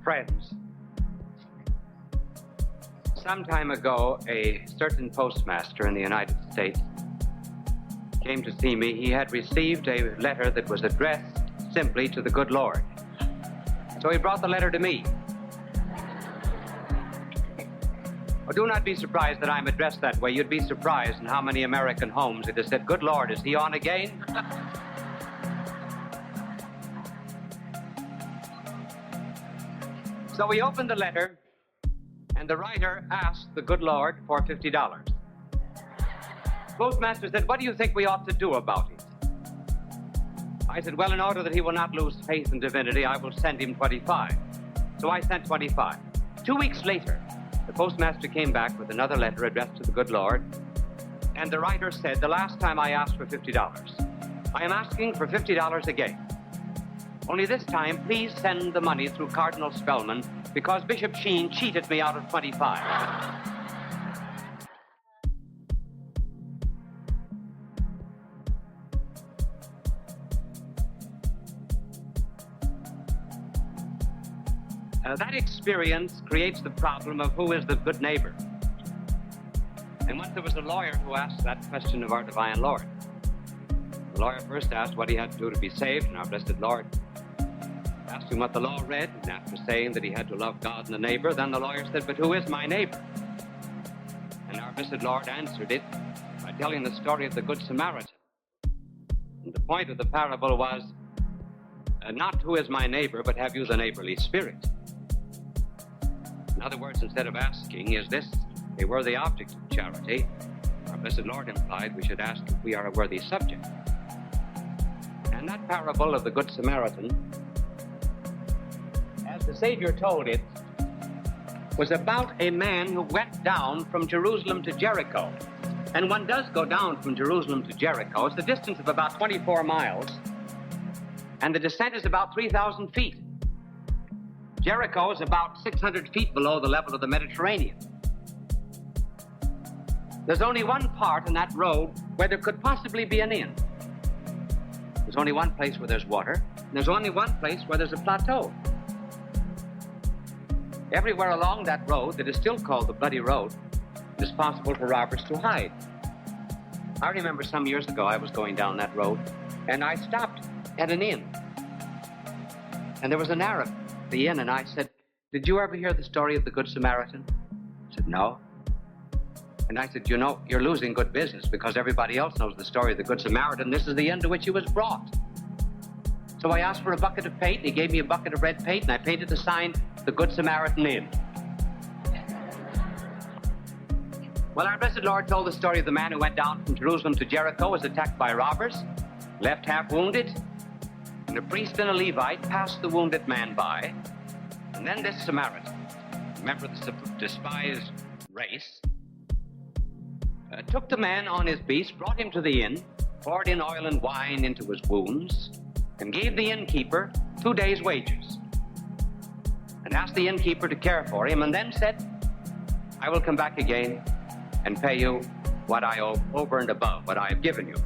Friends, some time ago, a certain postmaster in the United States came to see me. He had received a letter that was addressed simply to the good Lord. So he brought the letter to me. Well, do not be surprised that I'm addressed that way. You'd be surprised in how many American homes it is said, "Good Lord, is he on again?" So we opened the letter, and the writer asked the good Lord for $50. The postmaster said, "What do you think we ought to do about it?" I said, "Well, in order that he will not lose faith in divinity, I will send him 25. So I sent 25. 2 weeks later, the postmaster came back with another letter addressed to the good Lord, and the writer said, "The last time I asked for $50. I am asking for $50 again. Only this time, please send the money through Cardinal Spellman, because Bishop Sheen cheated me out of 25. That experience creates the problem of who is the good neighbor. And once there was a lawyer who asked that question of our divine Lord. The lawyer first asked what he had to do to be saved, and our blessed Lord asked him what the law read, and after saying that he had to love God and the neighbor, then the lawyer said, "But who is my neighbor?" And our blessed Lord answered it by telling the story of the Good Samaritan. And the point of the parable was not who is my neighbor, but have you the neighborly spirit? In other words, instead of asking, is this a worthy object of charity, our blessed Lord implied we should ask if we are a worthy subject. And that parable of the Good Samaritan, as the Savior told it, was about a man who went down from Jerusalem to Jericho. And one does go down from Jerusalem to Jericho. It's the distance of about 24 miles, and the descent is about 3,000 feet. Jericho is about 600 feet below the level of the Mediterranean. There's only one part in that road where there could possibly be an inn. There's only one place where there's water, and there's only one place where there's a plateau. Everywhere along that road, that is still called the Bloody Road, it is possible for robbers to hide. I remember some years ago I was going down that road, and I stopped at an inn. And there was an Arab at the inn, and I said, "Did you ever hear the story of the Good Samaritan?" He said, "No." And I said, "You know, you're losing good business because everybody else knows the story of the Good Samaritan. This is the inn to which he was brought." So I asked for a bucket of paint, and he gave me a bucket of red paint, and I painted the sign, "The Good Samaritan Inn." Well, our blessed Lord told the story of the man who went down from Jerusalem to Jericho, was attacked by robbers, left half wounded, and a priest and a Levite passed the wounded man by, and then this Samaritan, a member of the despised race, took the man on his beast, brought him to the inn, poured in oil and wine into his wounds, and gave the innkeeper 2 days' wages, and asked the innkeeper to care for him, and then said, "I will come back again and pay you what I owe over and above what I have given you."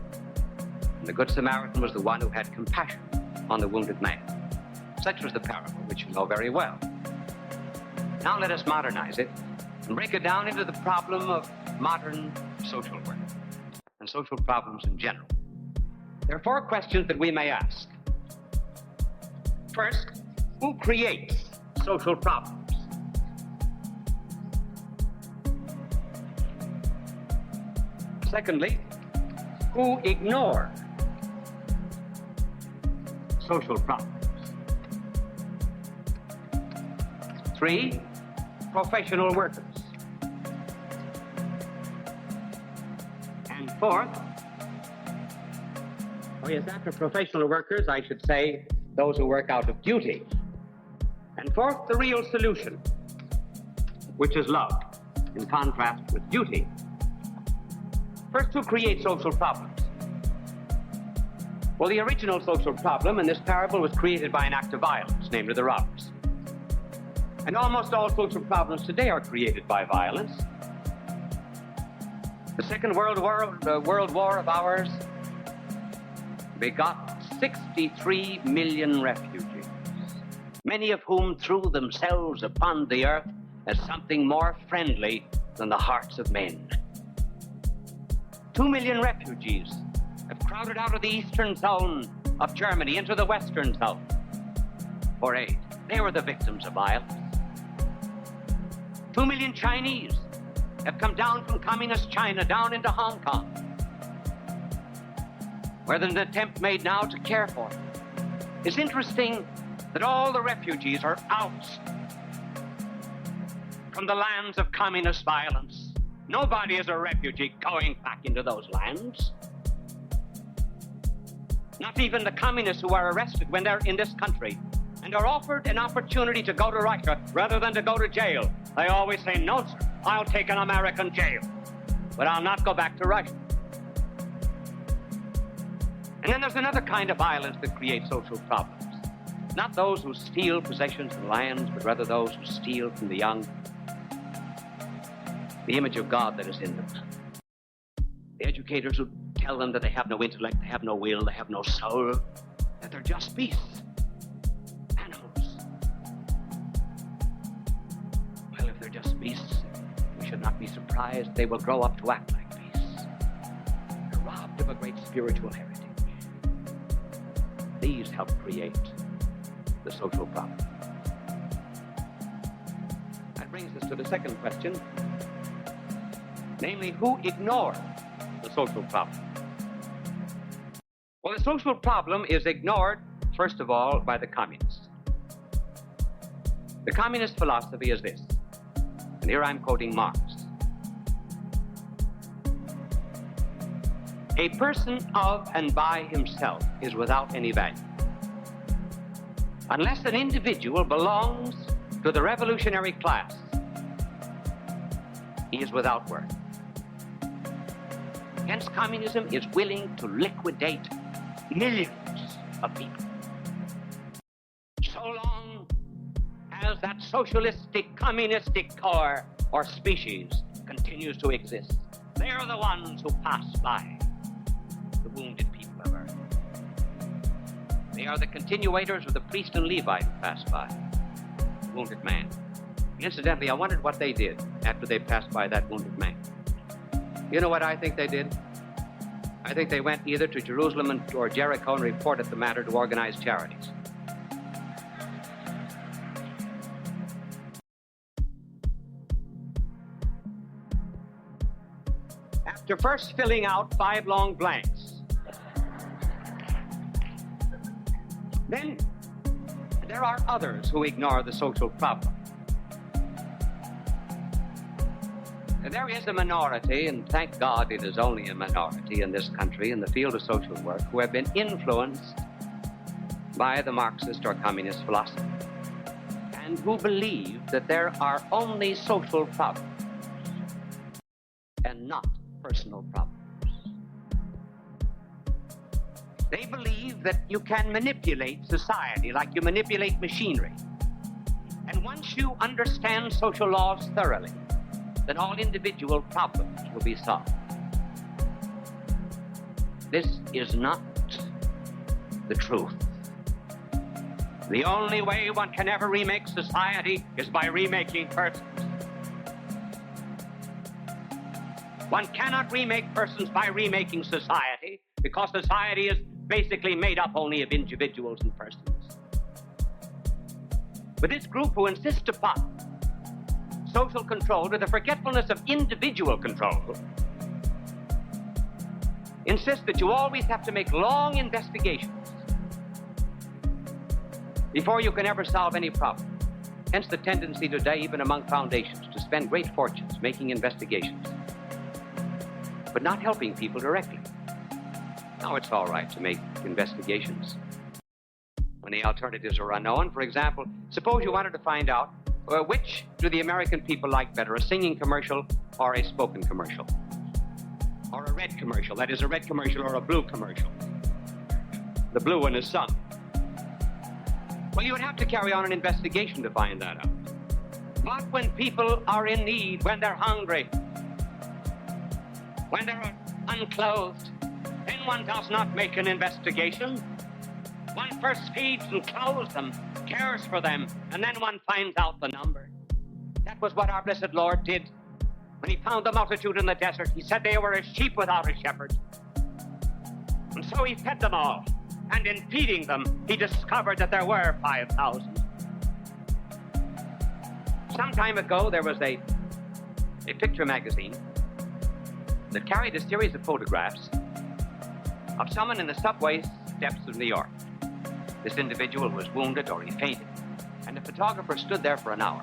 And the Good Samaritan was the one who had compassion on the wounded man. Such was the parable, which you know very well. Now let us modernize it and break it down into the problem of modern social work and social problems in general. There are 4 questions that we may ask. First, who creates social problems? Secondly, who ignore social problems? 3, professional workers. And 4th, after professional workers, I should say those who work out of duty. And 4th, the real solution, which is love, in contrast with duty. First, who creates social problems? Well, the original social problem in this parable was created by an act of violence, namely the robbers. And almost all social problems today are created by violence. The Second World War of ours begot 63 million refugees. many of whom threw themselves upon the earth as something more friendly than the hearts of men. 2 million refugees have crowded out of the eastern zone of Germany into the western zone for aid. They were the victims of violence. 2 million Chinese have come down from communist China down into Hong Kong, where there's an attempt made now to care for them. It's interesting that all the refugees are out from the lands of communist violence. Nobody is a refugee going back into those lands. Not even the communists who are arrested when they're in this country and are offered an opportunity to go to Russia rather than to go to jail. They always say, no, sir, I'll take an American jail, but I'll not go back to Russia. And then there's another kind of violence that creates social problems. Not those who steal possessions and lands, but rather those who steal from the young the image of God that is in them. The educators who tell them that they have no intellect, they have no will, they have no soul, that they're just beasts, animals. Well, if they're just beasts, we should not be surprised they will grow up to act like beasts. They're robbed of a great spiritual heritage. These help create the social problem. That brings us to the second question, namely, who ignored the social problem? Well, the social problem is ignored, first of all, by the communists. The communist philosophy is this, and here I'm quoting Marx. A person of and by himself is without any value. Unless an individual belongs to the revolutionary class, he is without worth. Hence, communism is willing to liquidate millions of people. So long as that socialistic, communistic core or species continues to exist, they are the ones who pass by the wounded people of earth. They are the continuators of the priest and Levite who pass by the wounded man. Incidentally, I wondered what they did after they passed by that wounded man. You know what I think they did? I think they went either to Jerusalem or Jericho and reported the matter to organized charities. After first filling out 5 long blanks, then there are others who ignore the social problem. There is a minority, and thank God it is only a minority in this country in the field of social work, who have been influenced by the Marxist or communist philosophy, and who believe that there are only social problems and not personal problems. They believe that you can manipulate society like you manipulate machinery. And once you understand social laws thoroughly, then all individual problems will be solved. This is not the truth. The only way one can ever remake society is by remaking persons. One cannot remake persons by remaking society, because society is basically made up only of individuals and persons. But this group who insists upon social control to the forgetfulness of individual control insists that you always have to make long investigations before you can ever solve any problem. Hence the tendency today, even among foundations, to spend great fortunes making investigations, but not helping people directly. Now, it's all right to make investigations when the alternatives are unknown. For example, suppose you wanted to find out which do the American people like better, a singing commercial or a spoken commercial? Or a red commercial, that is a red commercial or a blue commercial. The blue one is sung. Well, you would have to carry on an investigation to find that out. But when people are in need, when they're hungry, when they're unclothed, then one does not make an investigation. One first feeds and clothes them, cares for them, and then one finds out the number. That was what our blessed Lord did when he found the multitude in the desert. He said they were as sheep without a shepherd. And so he fed them all. And in feeding them, he discovered that there were 5,000. Some time ago, there was a picture magazine that carried a series of photographs of someone in the subway steps of New York. This individual was wounded or he fainted, and the photographer stood there for an hour,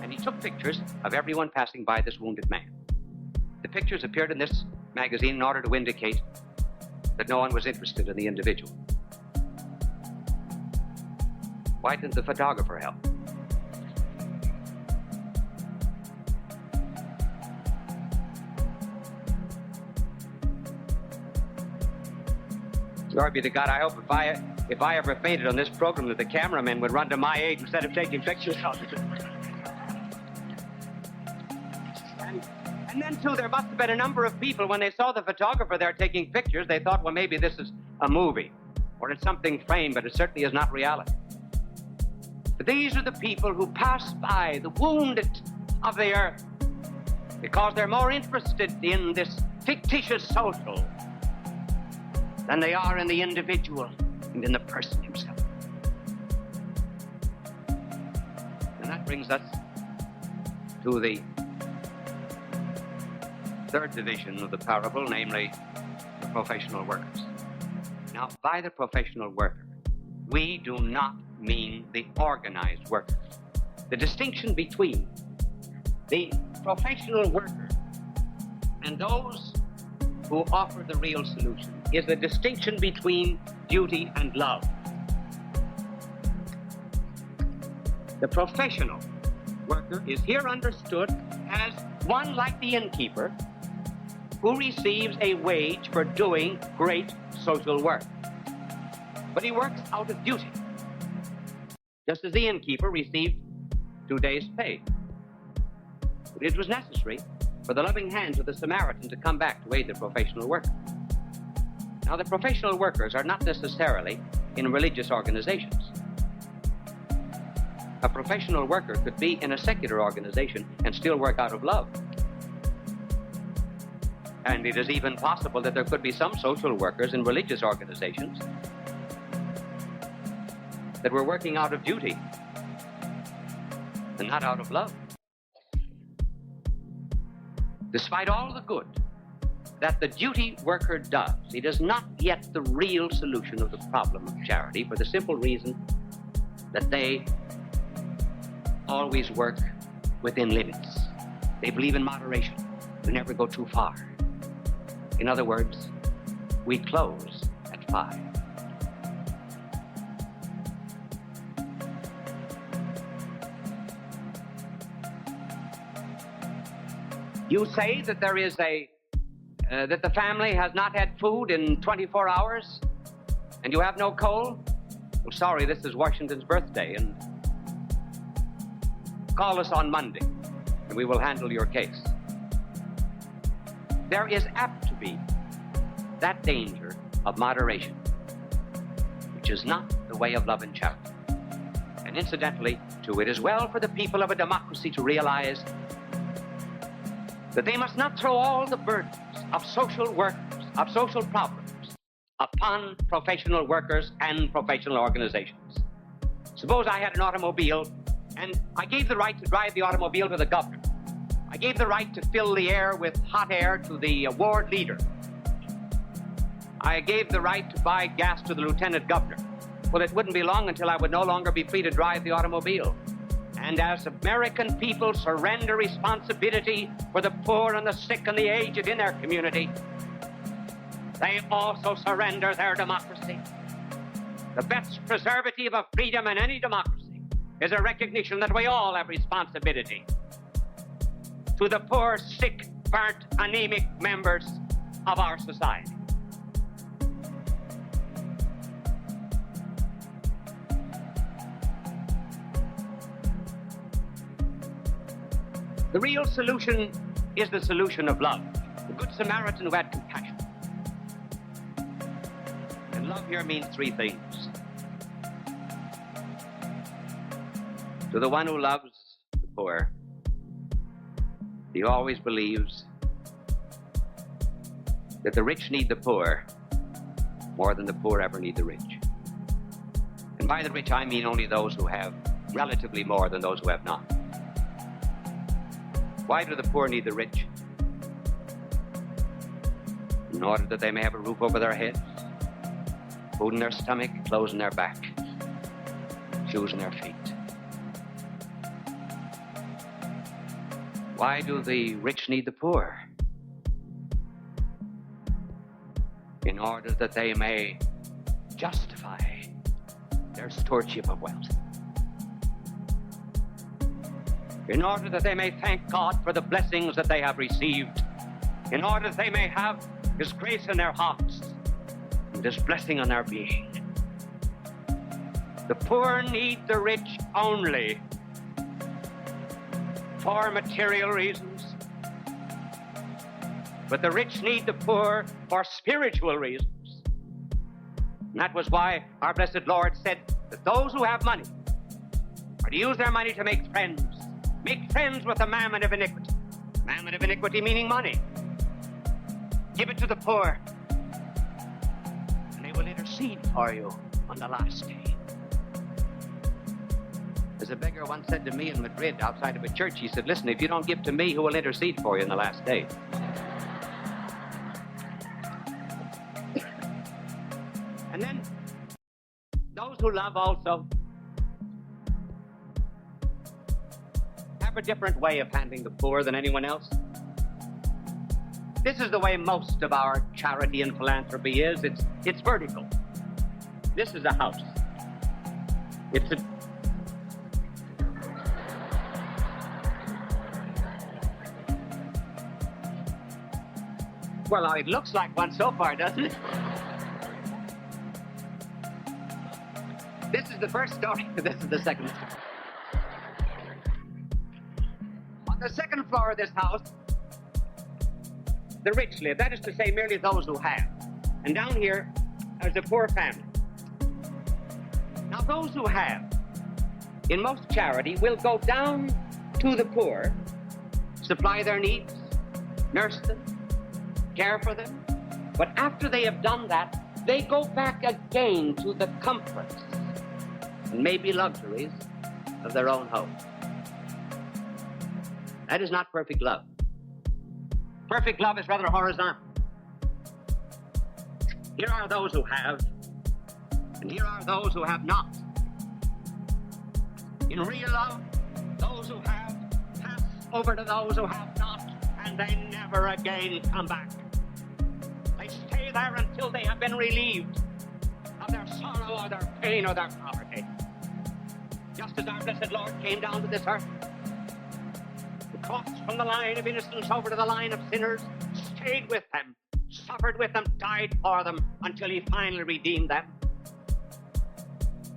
and he took pictures of everyone passing by this wounded man. The pictures appeared in this magazine in order to indicate that no one was interested in the individual. Why didn't the photographer help? Glory be to God. I hope if I ever fainted on this program that the cameramen would run to my aid instead of taking pictures of it. And then, too, there must have been a number of people, when they saw the photographer there taking pictures, they thought, well, maybe this is a movie, or it's something framed, but it certainly is not reality. But these are the people who pass by the wounded of the earth because they're more interested in this fictitious social than they are in the individual and in the person himself. And that brings us to the third division of the parable, namely the professional workers. Now, by the professional worker, we do not mean the organized worker. The distinction between the professional worker and those who offer the real solution is the distinction between duty and love. The professional worker is here understood as one like the innkeeper who receives a wage for doing great social work. But he works out of duty, just as the innkeeper received 2 days' pay. But it was necessary for the loving hands of the Samaritan to come back to aid the professional worker. Now, the professional workers are not necessarily in religious organizations. A professional worker could be in a secular organization and still work out of love. And it is even possible that there could be some social workers in religious organizations that were working out of duty and not out of love. Despite all the good that the duty worker does, it is not yet the real solution of the problem of charity, for the simple reason that they always work within limits. They believe in moderation. They never go too far. In other words, we close at 5. You say that there is that the family has not had food in 24 hours and you have no coal? Well, sorry, this is Washington's birthday, and call us on Monday and we will handle your case. There is apt to be that danger of moderation, which is not the way of love and charity. And incidentally, too, it is well for the people of a democracy to realize that they must not throw all the burdens of social workers, of social problems, upon professional workers and professional organizations. Suppose I had an automobile and I gave the right to drive the automobile to the governor. I gave the right to fill the air with hot air to the ward leader. I gave the right to buy gas to the lieutenant governor. Well, it wouldn't be long until I would no longer be free to drive the automobile. And as American people surrender responsibility for the poor and the sick and the aged in their community, they also surrender their democracy. The best preservative of freedom in any democracy is a recognition that we all have responsibility to the poor, sick, burnt, anemic members of our society. The real solution is the solution of love. The Good Samaritan who had compassion. And love here means 3 things. To the one who loves the poor, he always believes that the rich need the poor more than the poor ever need the rich. And by the rich, I mean only those who have relatively more than those who have not. Why do the poor need the rich? In order that they may have a roof over their heads, food in their stomach, clothes in their back, shoes in their feet. Why do the rich need the poor? In order that they may justify their stewardship of wealth. In order that they may thank God for the blessings that they have received. In order that they may have His grace in their hearts and His blessing on their being. The poor need the rich only for material reasons. But the rich need the poor for spiritual reasons. And that was why our blessed Lord said that those who have money are to use their money to make friends. Make friends with the mammon of iniquity. Mammon of iniquity meaning money. Give it to the poor, and they will intercede for you on the last day. As a beggar once said to me in Madrid outside of a church, he said, listen, if you don't give to me, who will intercede for you in the last day? And then, those who love also have a different way of handling the poor than anyone else. This is the way most of our charity and philanthropy is. It's vertical. This is a house. It's a... Well, it looks like one so far, doesn't it? This is the first story. This is the second story. On the second floor of this house, the rich live. That is to say, merely those who have. And down here, there's a poor family. Now, those who have, in most charity, will go down to the poor, supply their needs, nurse them, care for them. But after they have done that, they go back again to the comforts and maybe luxuries of their own home. That is not perfect love. Perfect love is rather horizontal. Here are those who have, and here are those who have not. In real love, those who have pass over to those who have not, and they never again come back. They stay there until they have been relieved of their sorrow or their pain or their poverty. Just as our blessed Lord came down to this earth, crossed from the line of innocence over to the line of sinners, stayed with them, suffered with them, died for them, until He finally redeemed them.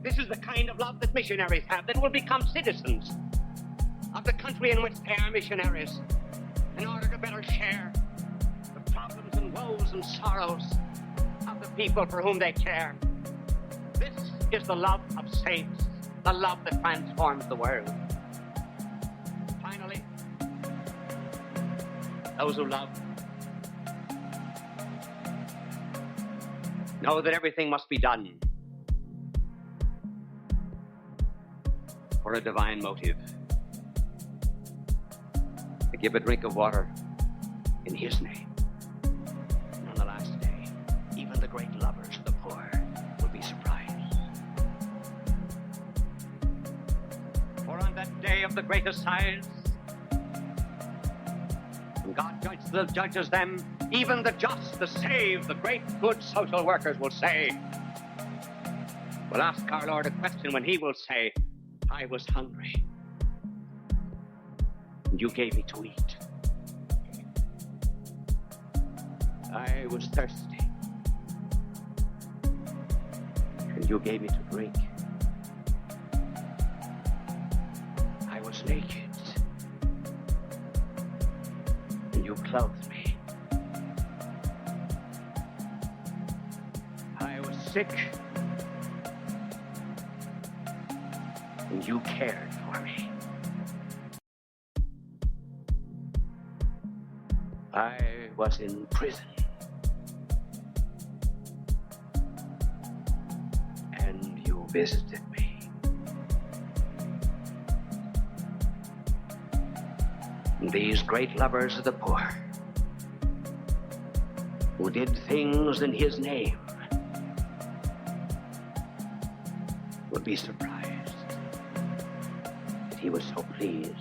This is the kind of love that missionaries have, that will become citizens of the country in which they are missionaries, in order to better share the problems and woes and sorrows of the people for whom they care. This is the love of saints, the love that transforms the world. Finally, those who love know that everything must be done for a divine motive. To give a drink of water in His name. And on the last day, even the great lovers of the poor will be surprised. For on that day of the great assize, when God judges them, even the just, the saved, the great good social workers will say, will ask our Lord a question when He will say, I was hungry, and you gave me to eat. I was thirsty, and you gave me to drink. I was naked, and you clothed me. I was sick, and you cared for me. I was in prison. And you visited me. These great lovers of the poor, who did things in his name, would be surprised that he was so pleased.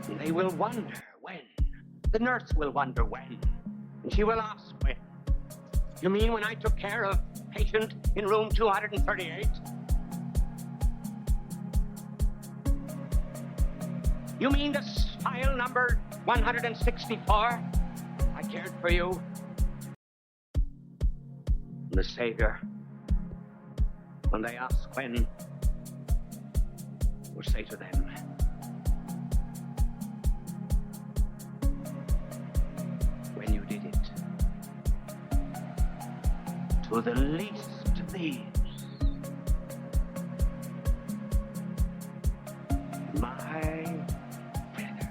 And they will wonder when. The nurse will wonder when. And she will ask when. You mean when I took care of patient in room 238? You mean the file number 164? I cared for you. And the Savior, when they ask when, will say to them, when you did it to the least of these, my brother,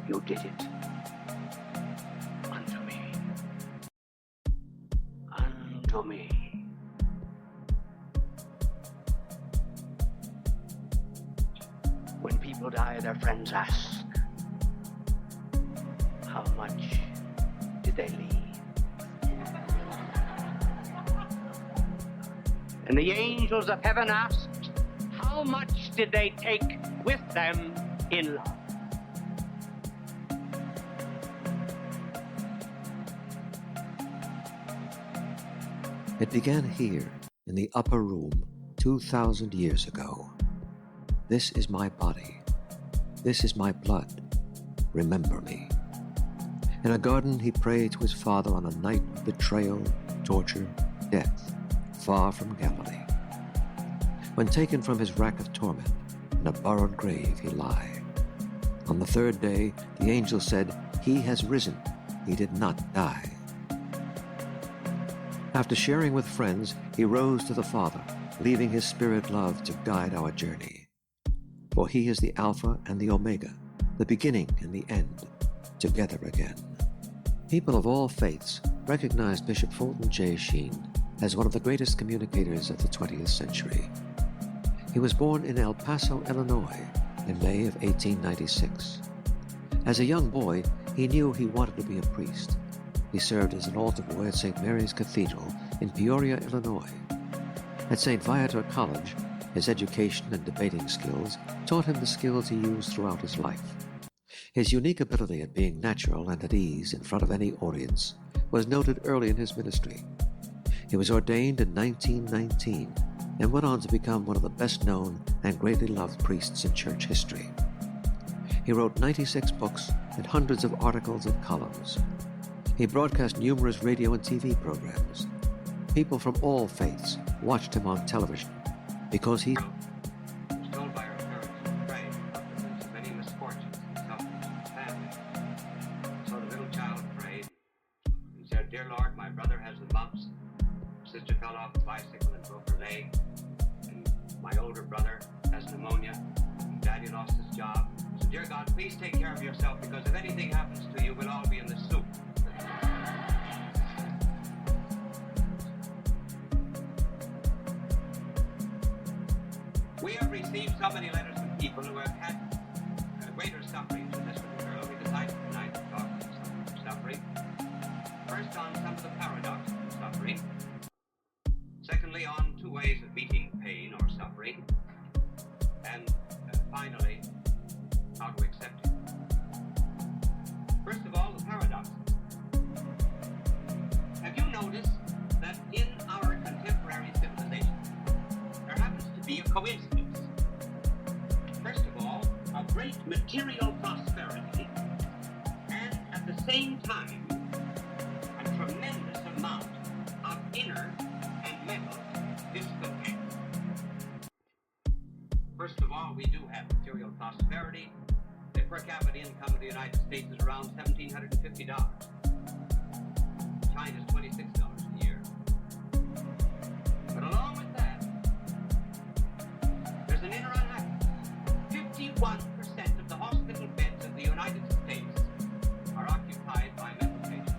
you did it unto me. Unto me. When people die, their friends ask, how much did they leave? And the angels of heaven asked, how much did they take with them in love? It began here, in the upper room, 2,000 years ago. This is my body. This is my blood. Remember me. In a garden, he prayed to his Father on a night of betrayal, torture, death, far from Galilee. When taken from his rack of torment, in a borrowed grave he lie. On the third day, the angel said, he has risen. He did not die. After sharing with friends, he rose to the Father, leaving his spirit love to guide our journey. For he is the Alpha and the Omega, the beginning and the end, together again. People of all faiths recognized Bishop Fulton J. Sheen as one of the greatest communicators of the 20th century. He was born in El Paso, Illinois, in May of 1896. As a young boy, he knew he wanted to be a priest. He served as an altar boy at St. Mary's Cathedral in Peoria, Illinois. At St. Viator College, his education and debating skills taught him the skills he used throughout his life. His unique ability at being natural and at ease in front of any audience was noted early in his ministry. He was ordained in 1919 and went on to become one of the best-known and greatly loved priests in church history. He wrote 96 books and hundreds of articles and columns. He broadcast numerous radio and TV programs. People from all faiths watched him on television because he was told by our parents to pray represents many misfortunes and sufferings in the family. So the little child prayed and said, Dear Lord, my brother has the mumps, sister fell off the bicycle and broke her leg, and my older brother has pneumonia, and Daddy lost his job. So dear God, please take care of yourself, because if anything happens to you, we'll all be in the soup. We have received so many letters from people who have had greater suffering than this little girl. We decided tonight to talk about suffering. First, on some of the paradoxes of suffering. Secondly, on two ways of meeting pain or suffering. And finally, how to accept it. First of all, the paradoxes. Have you noticed that in our contemporary civilization, there happens to be a coincidence? First of all, a great material prosperity, and at the same time, a tremendous amount of inner and mental discontent. First of all, we do have material prosperity. The per capita income of the United States is around $1,750. China's $26 a year. 81% of the hospital beds in the United States are occupied by mental patients.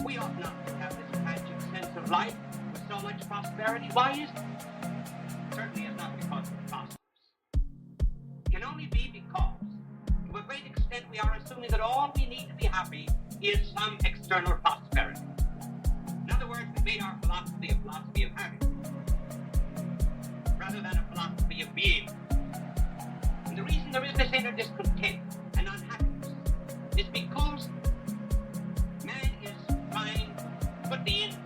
We ought not to have this tragic sense of life with so much prosperity. Why is it? Certainly it's not because we're prosperous. It can only be because, to a great extent, we are assuming that all we need to be happy is some external prosperity. In other words, we made our philosophy a philosophy of happiness, rather than a philosophy of being. And the reason there is this inner discontent and unhappiness is because man is trying to put the infinite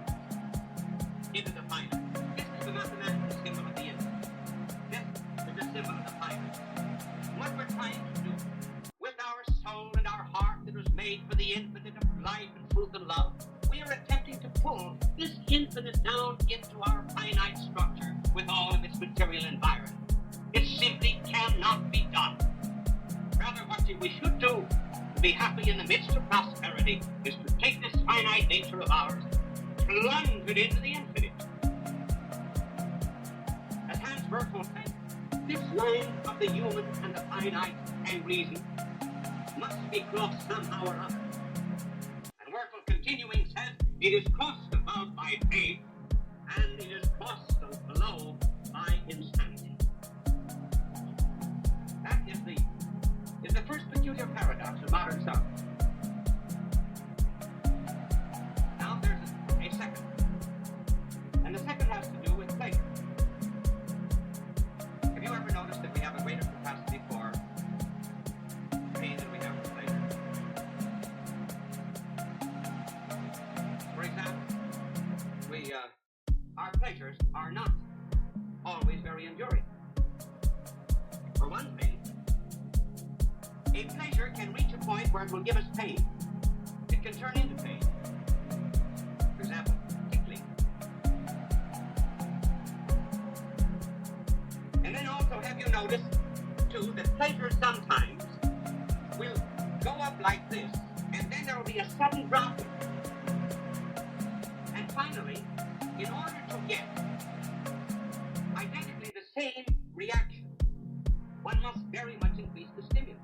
into the finite. This is the mathematical symbol of the infinite. This is the symbol of the finite. What we're trying to do with our soul and our heart that was made for the infinite of life and truth and love, we are attempting to pull this infinite down into our finite structure with all of its material environment. It simply cannot be done. Rather, what we should do to be happy in the midst of prosperity is to take this finite nature of ours, plunge it into the infinite. As Hans Werkel said, this line of the human and the finite and reason must be crossed somehow or other. And Werkel, continuing, says, it is crossed above by faith, and it is crossed below by insanity. That is the first peculiar paradox of modern science. Now there's a second, and the second has to do with pleasure. Have you ever noticed that we have a greater capacity for pain than we have for pleasure? For example, our pleasures are not always very enduring. For one thing, a pleasure can reach a point where it will give us pain. It can turn into pain. For example, tickling. And then also, have you noticed, too, that pleasure sometimes will go up like this, and then there will be a sudden drop. And finally, in order to get identically the same reaction, one must very much increase the stimulus.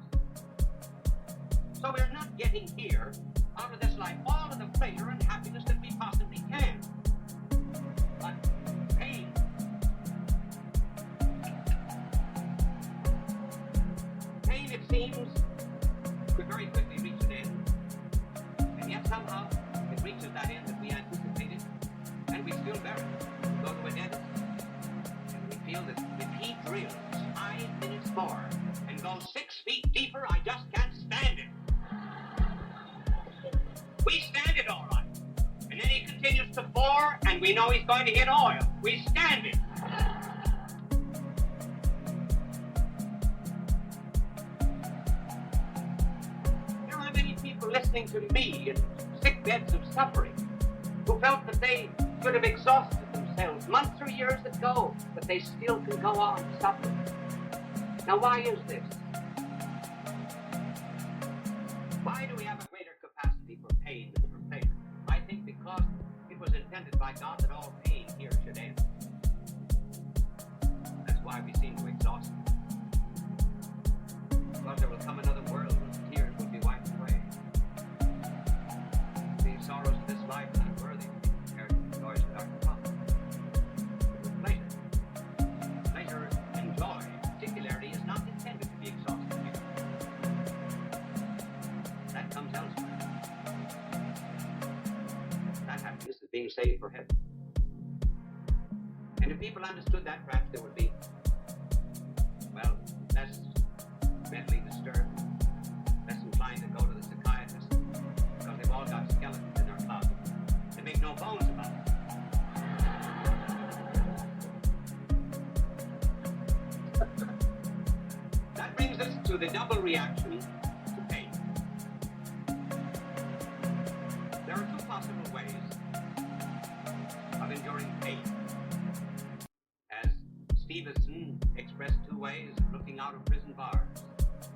So we're not getting here, out of this life, all of the pleasure and happiness that we possibly can. But pain. Pain, it seems, could very quickly reach an end. And yet somehow it reaches that end that we anticipated, and we still bear it. Go to a dentist, and we feel that if he drills 5 minutes more and goes 6 feet deeper, I just can't stand it. We stand it all right. And then he continues to bore, and we know he's going to hit oil. We stand it. There are many people listening to me in sick beds of suffering who felt that they could have exhausted themselves months or years ago, but they still can go on suffering. Now, why is this? Why do we have a greater capacity for pain than for pleasure? I think because it was intended by God that all pain here should end. That's why we seem to exhaust it. Because there will come another world where tears will be wiped away. The sorrows of this life are not worthy to be compared to the joys that are to come. But pleasure and joy, particularly, is not intended to be exhausted here. That comes elsewhere. That happiness is being saved for heaven. And if people understood that, perhaps there would be, well, less mentally disturbed, less inclined to go to the psychiatrist, because they've all got skeletons in our closet. They make no bones about it. That brings us to the double reaction to pain. There are two possible ways of enduring pain. As Stevenson expressed two ways of looking out of prison bars.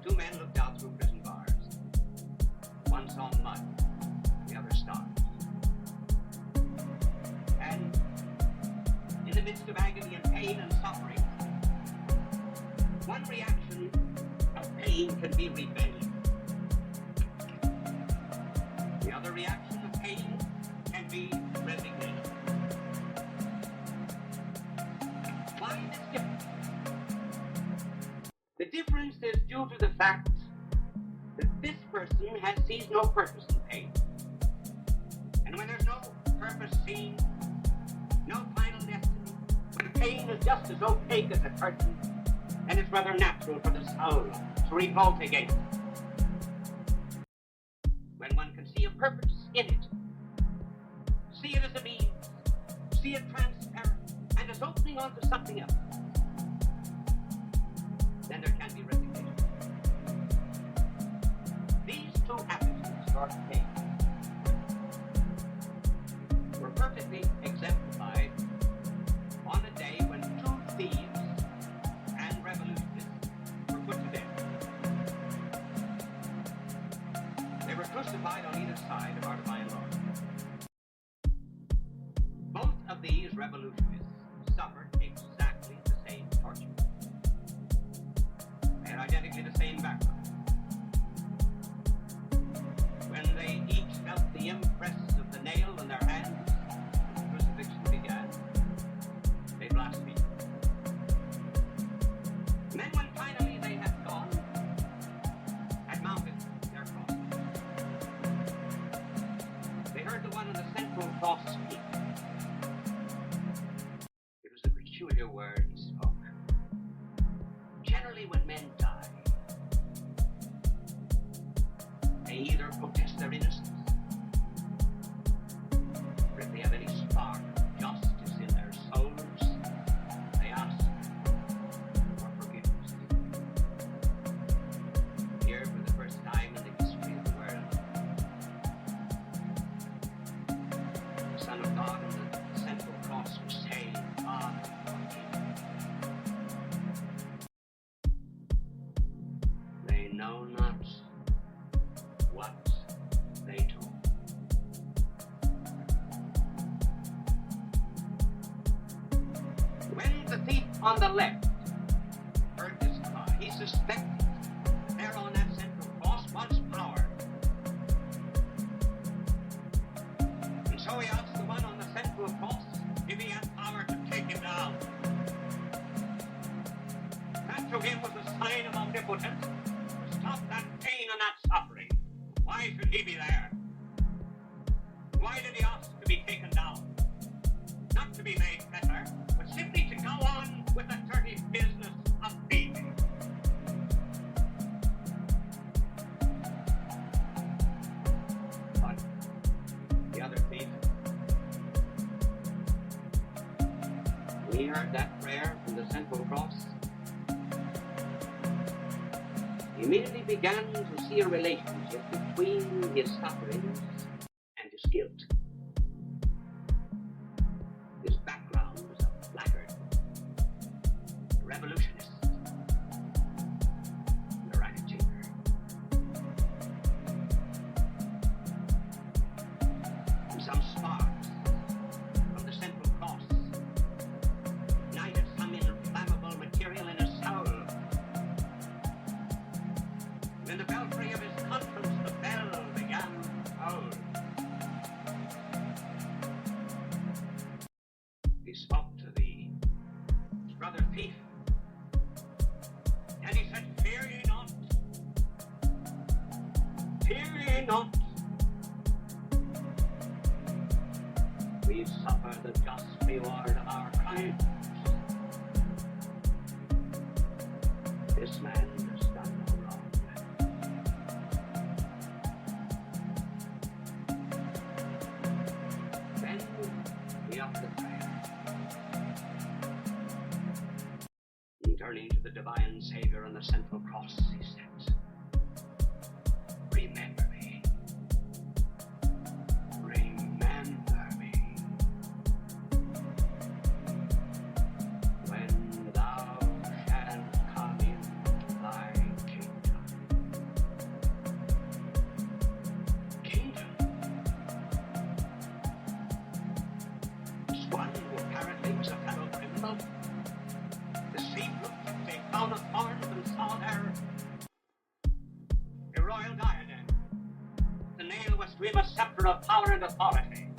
Two men looked out through prison bars. One saw mud, the other stars. And in the midst of agony and pain and suffering, One reaction of pain can be rebellion. The other reaction of pain can be resignation. Why this difference? The difference is due to the fact that this person sees no purpose in pain. And when there's no purpose seen, no final destiny, when pain is just as opaque as a curtain, and it's rather natural for the soul to revolt against it. When one can see a purpose in it, see it as a means, see it transparent, and as opening onto something else, then there can be resignation. These two attitudes toward pain were perfectly exemplified on a day when two thieves and revolutionists were put to death. They were crucified on either side of our divine Lord. Both of these revolutionists suffered exactly the same torture. They had identically the same background. When they each felt the impress of the nail in their hands, and the crucifixion began, they blasphemed. And then when finally they had gone, had mounted their cross, they heard the one on the central cross speak. It was a peculiar word he spoke. Generally when men die, they either protest their innocence, or if they have any spark of justice in their souls, they ask for forgiveness. Here, for the first time in the history of the world, the Son of God on the central cross was saying, Father, forgive me. They know not what they do. When the thief on the left heard this cry, he suspected that there on that central cross was power. And so he asked the one on the central cross if he had power to take him down. That to him was a sign of omnipotence. Stop that pain and that suffering. Why should he be there? Why did he ask to be taken down? Not to be made better, but simply to go on with the dirty business of beating. But the other thief, when he heard that prayer from the central cross, he immediately began to see a relationship between his sufferings and his guilt. His background was a blackguard, a revolutionist, and a racketeer. And some sparks from the central cross ignited some inflammable material in his soul. In the belfry of his conscience, the bell began to toll. He spoke to the brother thief, and he said, Fear ye not. Fear ye not. We suffer the just reward of our crimes. This man has done no wrong. Then he offered a prayer. And turning to the divine Savior on the central cross, he said, Remember me. Remember me. When thou shalt come into thy kingdom. Kingdom? This one who apparently was a fellow criminal. The thief looked, they found a thorn him a scepter of power and authority.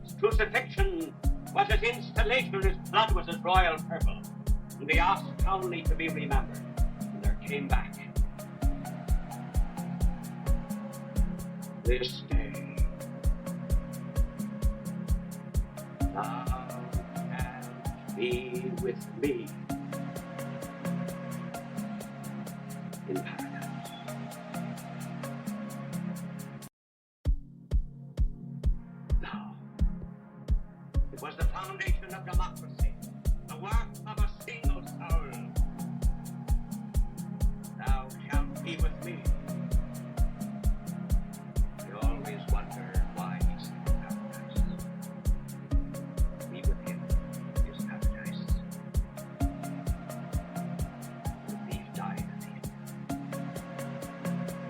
His crucifixion was his installation, his blood was his royal purple. And they asked only to be remembered, and there came back this day. Thou shalt be with me in paradise. Now, it was the foundation of democracy, the work of a single soul. Thou shalt be with me. I always wonder why he said paradise. Be with him is paradise. The thief died a thief,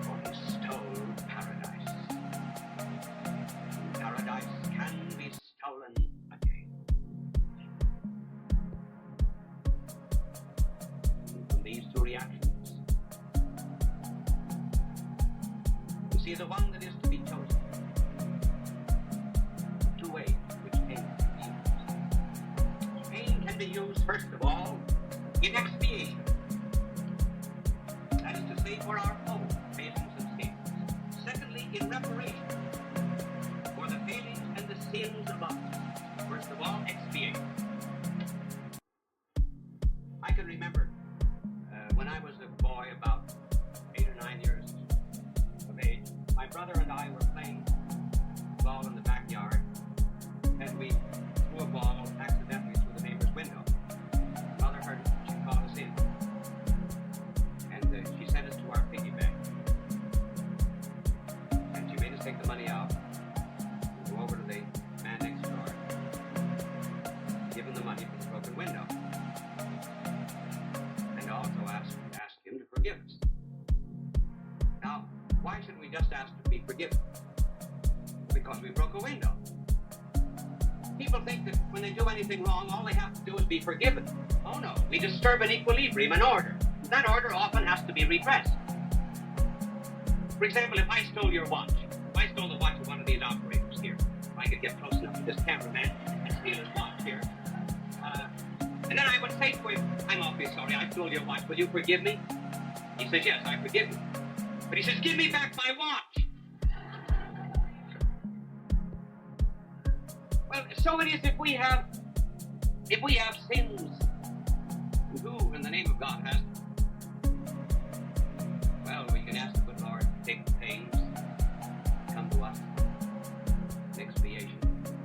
for he stole paradise. Paradise can be stolen again. From these two reactions, you see the one that is to be chosen. Two ways which pain can be used. Pain can be used, first of all, in expiation. That is to say, for our own failings and sins. Secondly, in reparation, for the failings and the sins of others. First of all, expiation. I can remember when I was a boy, about 8 or 9 years of age, my brother and I were playing ball in the backyard, and we threw a ball accidentally through the neighbor's window. Mother heard it, she called us in, and she sent us to our piggy bank. And she made us take the money out, go over to the man next door, give him the money for the broken window, and also ask him to forgive us. Now, why should we just ask to be forgiven? Because we broke a window. People think that when they do anything wrong, all they have to do is be forgiven. Oh no, we disturb an equilibrium, an order. That order often has to be redressed. For example, if I stole your watch, if I stole the watch of one of these operators here, if I could get close enough to this cameraman and steal his watch here, and then I would say to him, I'm awfully sorry, I stole your watch, will you forgive me? He says, yes, I forgive you. But he says, give me back my watch. Well, so it is if we have sins. Who in the name of God has them? Well, we can ask the good Lord to take the pains, come to us, expiation,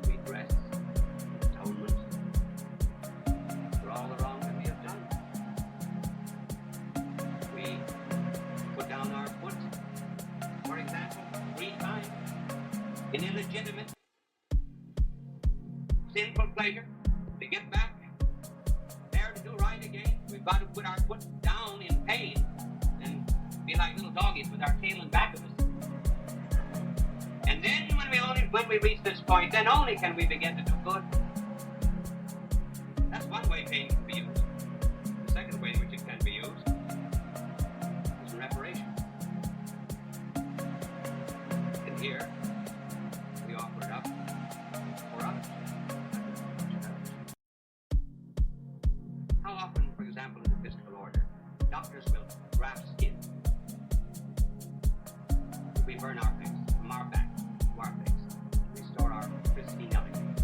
redress, atonement, for all the wrong that we have done. We put down our foot, for example, 3 times, in illegitimate, sinful pleasure, to get back there to do right again. We've got to put our foot down in pain and be like little doggies with our tail in back of us. And then when we reach this point, then only can we begin to do good. That's one way pain can be used. The second way in which it can be used is reparation. And here we offer it up for others. How often, for example, in the physical order, doctors will graft skin. We burn our face from our back to our face to restore our pristine elegance.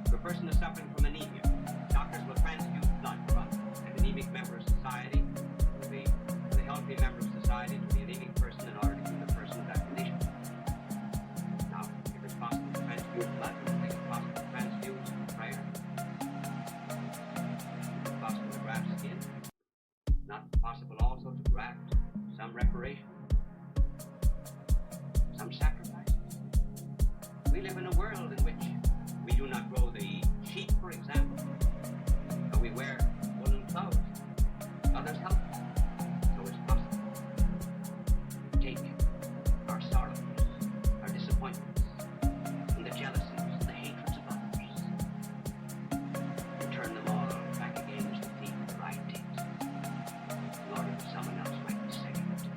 If a person is suffering from anemia, doctors will transfuse blood from an anemic member of society to the healthy member of society to the anemic person in order to keep the person in that condition. Now, if it's possible to transfuse blood, if it's possible to transfuse prayer, if it's possible to graft skin, not possible also to graft some reparation, some sacrifices. We live in a world in which we do not grow the sheep, for example, but we wear woolen clothes. Others help us. So it's possible to take our sorrows, our disappointments, and the jealousies, and the hatreds of others, and turn them all back again as the thief of the right deeds, in order that someone else might be saved.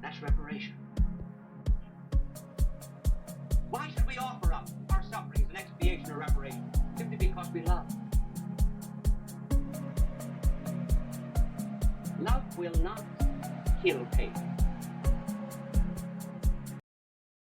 That's reparation. Love will not kill pain.